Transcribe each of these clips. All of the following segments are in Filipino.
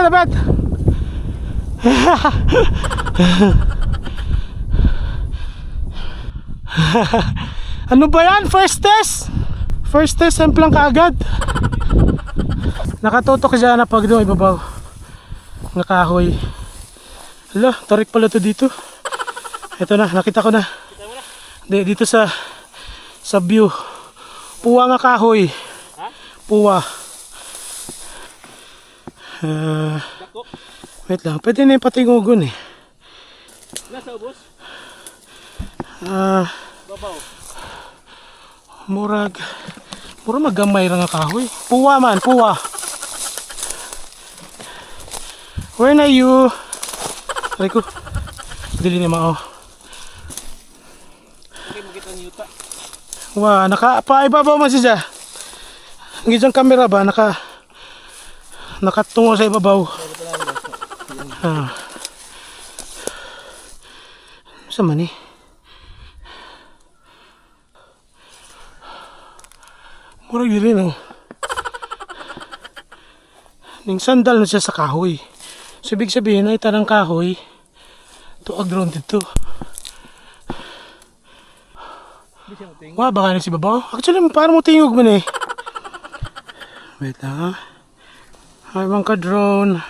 to the bed. Ano ba yan? First test? First test, semplang kaagad. Nakatutok siya na pag doon ibabaw. Nakahoy. Hala, tarik pala to dito. Ito na, nakita ko na. Dito sa view. Puwa nga kahoy. Puwa. Wait lang, pwede na yung patingugon eh. Nasa ubos? Babaw. Murag magamay ra nga kahoy. Puwa man, puwa. Where na you? Aray ko. Dili na mao. Okay, makita ang yuta. Wa, nakapaibabaw man siya. Ang isang camera ba nakatungo sa ibabaw. Sa man eh. Murag dili no. Ning sandal na siya sa kahoy. So ibig sabihin ay tanang kahoy tuag drone dito. Wah, baka na si babaw. Actually, paano mo tingog man eh. Wait lang ha. Ay bang ka drone.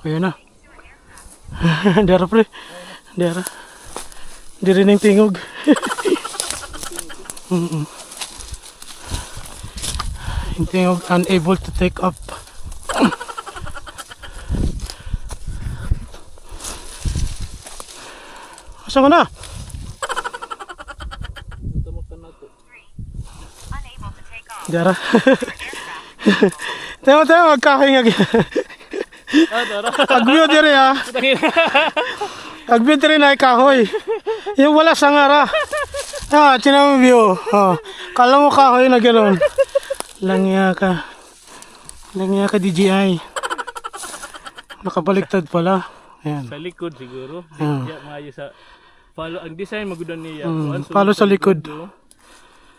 Ayun na. Dara pre. Dara. Diri ning tingog. Hindi ako unable to take up. Asa ka na? Dara. Tayo magkahoy nga. Agbiyo diri ha. Agbiyo diri na kahoy. Yung wala sangara. Tinawag view. Kala mo kahoy na gano'n. Langya ka DJI. Nakabaliktad pala. Ayan. Sa likod siguro. Diya maayo sa palo. Ang design magudan niya. Palo sa likod.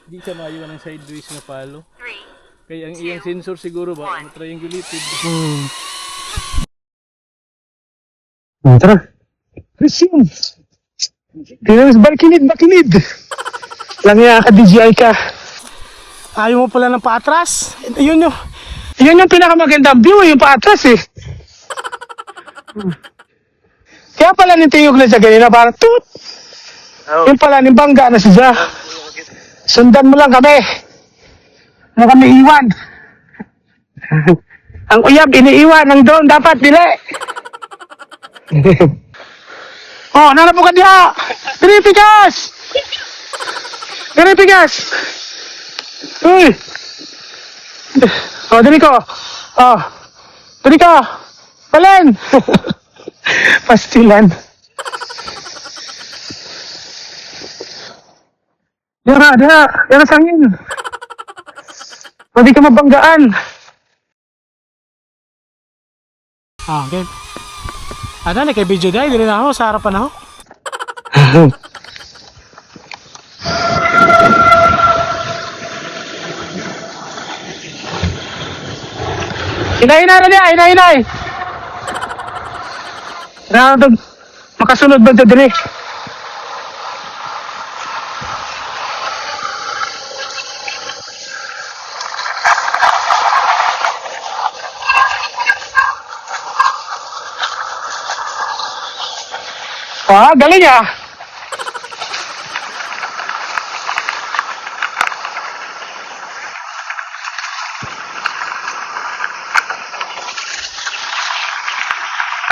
Di siya maayo ng sideways na palo. Kaya ang iyang sensor siguro ba triangulated. Tara. Resume. Tingnan mo, bakinid. Langya ka DJI ka. Ayaw mo pala ng paatras. Yun yung pinakamagandang view, yung paatras eh. Kaya pala nitingog na siya ganina, parang toot. Yung pala, nimbangga na siya. Sundan mo lang kami. Ano kami iwan? Ang uyab, iniiwan. Ang drone dapat, dili. Oh, nanapo ka diya. Pinipigas. Uy. Oh, dali ko. Oh. Dali ka. Palen. Pastilan. Dara sangin. Pwede ka mabanggaan. Okay. Ada na kay video dahil, dili na ako, sa harapan ako. Hinay na niya, hinay. Makasunod ba ito dili? Galing ah.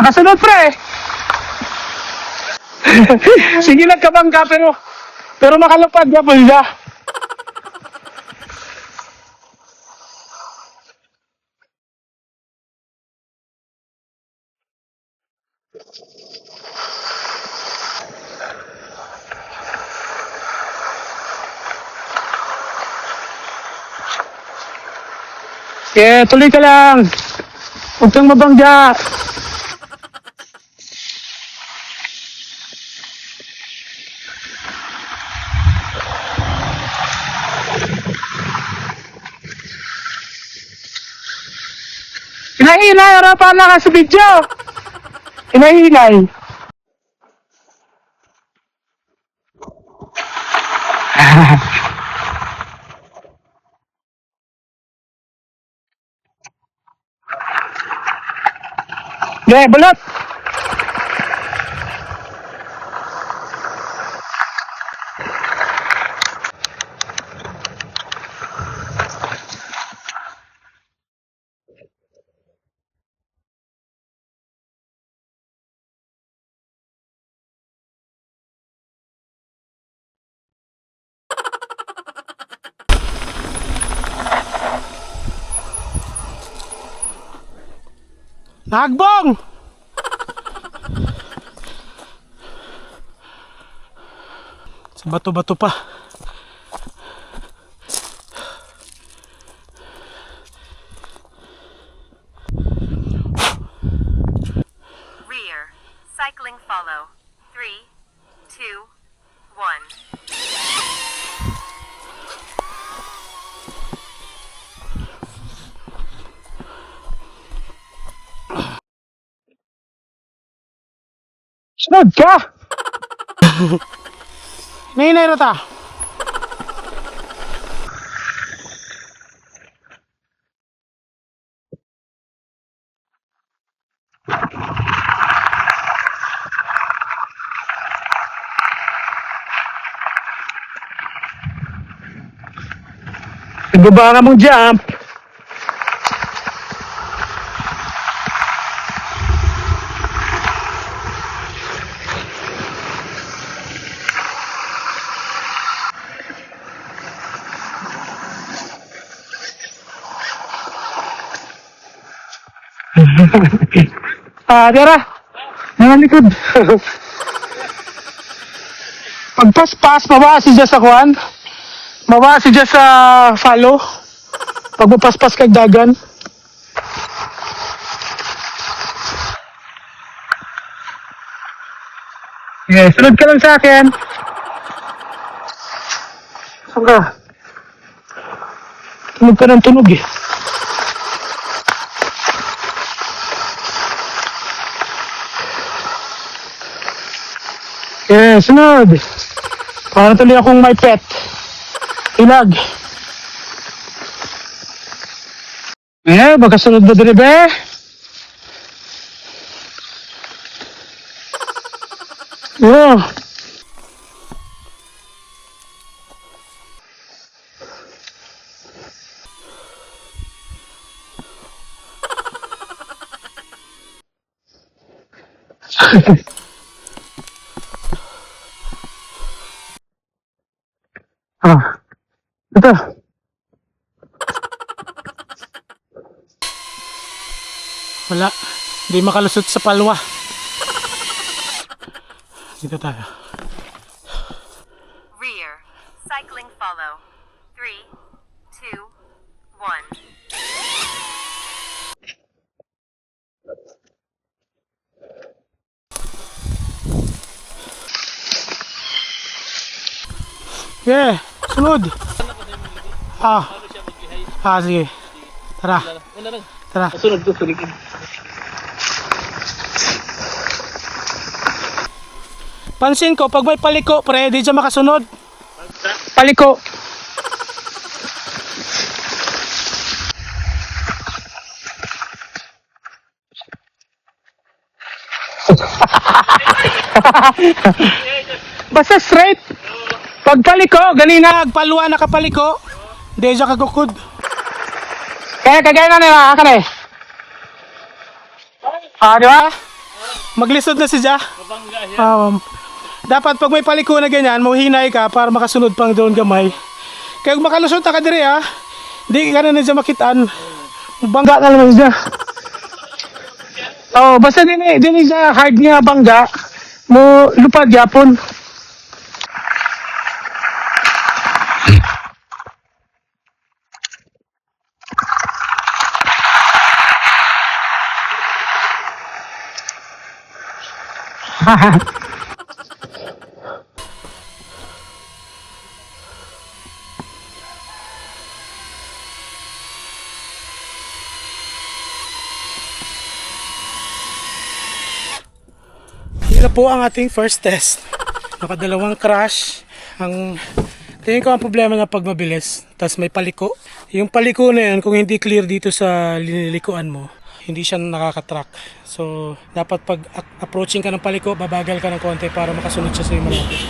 Nakasunod pre. Sige nagkabangga pero makalupad ka po siya. Yeah, tuloy ka lang. Huwag kang mabangga. Hinahinay, harapan na ka sa video. Hinahinay. Gaya, balot. Nagbong! Sa bato-bato pa. Rear. Cycling follow. 3, 2, 1. Sunod ka! Hinahinay ro ta. Nagbaba ka mong jump. Tara. Nang likod. Pagpaspas, mababa si Jess sa kwan. Mababa si Jess sa follow. Pagpapaspas kag dagan. Okay, sunod ka lang sa akin. Saan ka? Tunog ka ng tunog eh. Okay, sunod. Para tuloy akong may pet. Ilag. Baka sunod na din be. Oh. Ito. Wala. Hindi makalusot sa palwa. Dito tayo. Rear. Cycling follow. 3, 2, 1. Yeah, sunod. Sige. Tara. Tara. Sunod to sa likod. Pansin ko, pag may paliko, pre, di dyan makasunod. Paliko. Basta straight. Pag paliko, ganina, palwa nakapaliko. Di dyan kagukod. Kaya kagaya na nila, akan eh. Di ba? Maglisod na siya. Mabangga siya. Dapat pag may paliko na ganyan, mahinay ka para makasunod pang doon gamay. Kaya kung makalusot ka diri di ka na dyan makitaan. Bangga ka naman siya. Basta din siya hard niya bangga, mo lupad yapon. na po ang ating first test. Nakadalawang crash. Ang tingin ko ang problema na pag mabilis, tapos may paliko. Yung paliko na yun, kung hindi clear dito sa linilikuan mo, hindi siya nakakatrack. So, dapat pag approaching ka ng paliko, babagal ka ng konti para makasunod siya sa iyo malapit.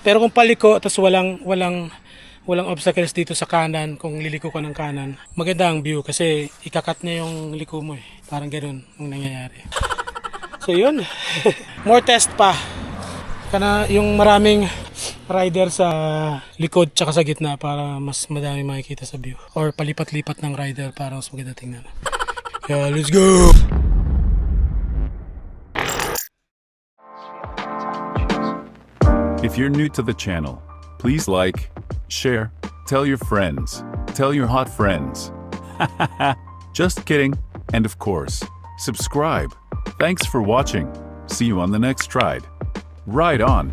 Pero kung paliko, tapos walang obstacles dito sa kanan, kung liliko ka ng kanan, maganda ang view kasi ikakat niya yung liko mo eh. Parang ganun ang nangyayari. So yun, more test pa. Kana yung maraming rider sa likod tsaka sa gitna para mas madami makikita sa view. Or palipat-lipat ng rider para mas maganda tingnan. Kaya let's go! If you're new to the channel, please like, share, tell your friends, tell your hot friends. Just kidding. And of course, subscribe. Thanks for watching. See you on the next ride. Ride on.